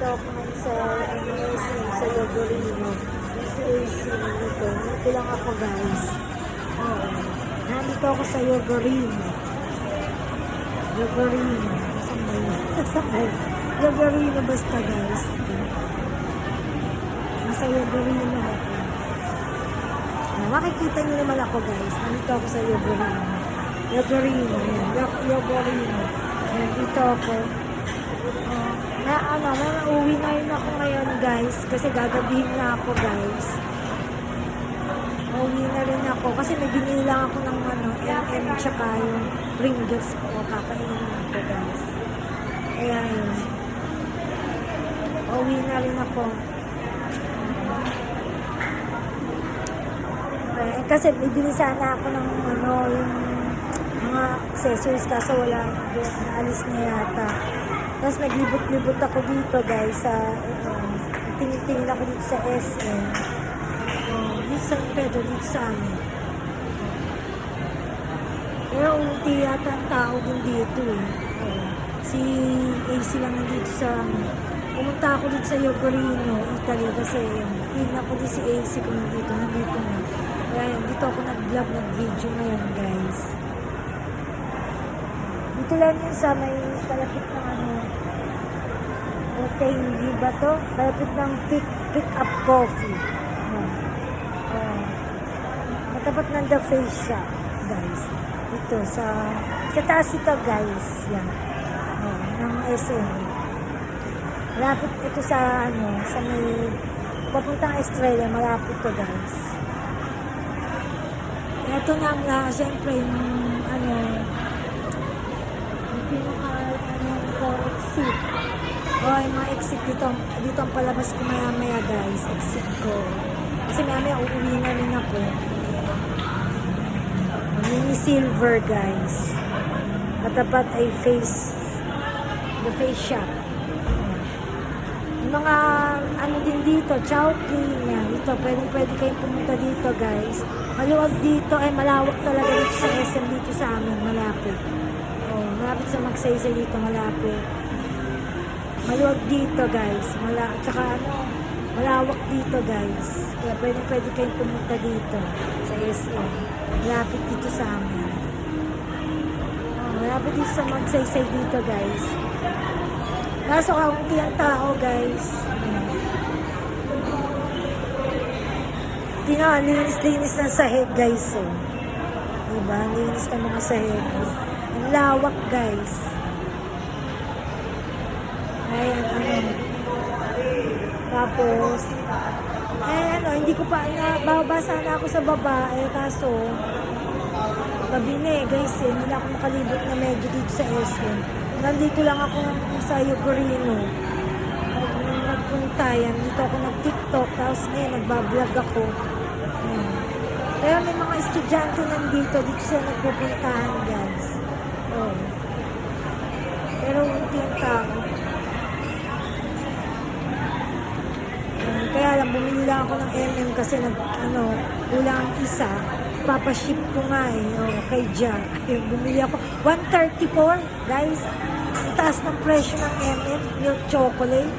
Nandito ako ngayon sa MSC, sa Yogurino. Sa AC nandito. Nandito lang ako guys. Oo. Nandito ako sa Yogurino. Yogurino. Saan ba yun? Saan ba yun? Yogurino basta guys. Nasa Yogurino ako. Makikita niyo naman ako guys. Nandito ako sa Yogurino. Yogurino. Yogurino. Nandito ako. Uuwi na rin ako ngayon guys. Kasi gagabihin na ako guys. Uuwi na rin ako. Kasi may binili lang ako ng M&M tsaka yung Pringles ko. Kakainin ko guys. Kaya yun. Uuwi na rin ako. Kasi bibili sana ako ng yung mga accessories kaso wala, naalis na yata. Tapos naglibot-libot ako dito guys sa tingin-tingin ako dito sa SM. Dito sa Pedro, dito sa amin. Pero unti yata ang tao din dito eh. Si AC lang dito sa amin. Pumunta ako dito sa Yogurino, Italy kasi tingnan ko din si AC kung nandito na. Kaya dito ako nag-vlog, nag-video ngayon guys. Dito lang yun sa may palapit ng okay, hindi ba to? Palapit ng pick up coffee. Matapat ng The Face Shop guys. Dito sa taas ito guys. Yan. Ng SM. Malapit ito sa sa may papuntang Australia. Malapit to guys. Ito na nga, siyempre, yung exit. Yung mga exit dito ang palabas ko maya guys, exit ko. Kasi maya uuwi na rin ako. Mini Silver guys. Matapat ay The Face Shop. Yung mga din dito, Chowking yan. Dito, pwede kayong pumunta dito guys. Maluwag dito, malawak talaga dito sa SM dito sa amin, malapit. Malapit sa Magsaysay dito, malapit. Maluwag dito guys, tsaka malawak dito guys. Kaya pwede kayong pumunta dito sa SM. Malapit dito sa amin. Malapit dito sa Magsaysay dito guys. Kaso kaunti ang tao guys. Linis ng sahig guys. Diba? Linis ng mga sahig. Ang lawak guys. Ayan, Tapos, hindi ko pa, babasa na ako sa baba. Kaso, mabini guys. Hindi na ako makalibot na medyo dito sa SM. Nandito lang ako sa Yogurino. Nagpunta yan. Dito ako nag-TikTok. Tapos ngayon, nagbablog ako. Kaya may mga estudyante nandito. Dito siya nagpupuntahan guys. Pero hindi ang tao. Kaya lang, bumili lang ako ng MM kasi kulang ang isa. Papaship ko nga kay Ja. Bumili ako. 134 guys. Ang taas ng presyo ng MM. Milk chocolate.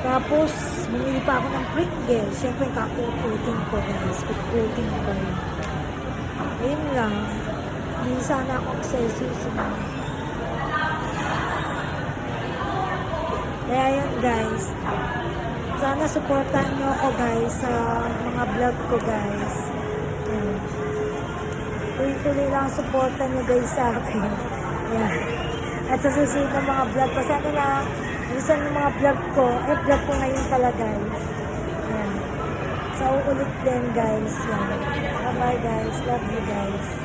Tapos, bumili pa ako ng Pringles. Siyempre, kakukutin ko guys. Kukutin ko. Ayun lang. Hindi sana ako accessories. Kaya yan guys. Sana supportahan nyo ako guys sa mga vlog ko guys. Tuloy-tuloy lang supportan nyo guys sa akin. Yan. At sa susunod ng mga vlog ko. Sana na gusto ng mga vlog ko. Vlog ko ngayon pala guys. Yan. So ulit din guys. Yan. Bye bye guys. Love you guys.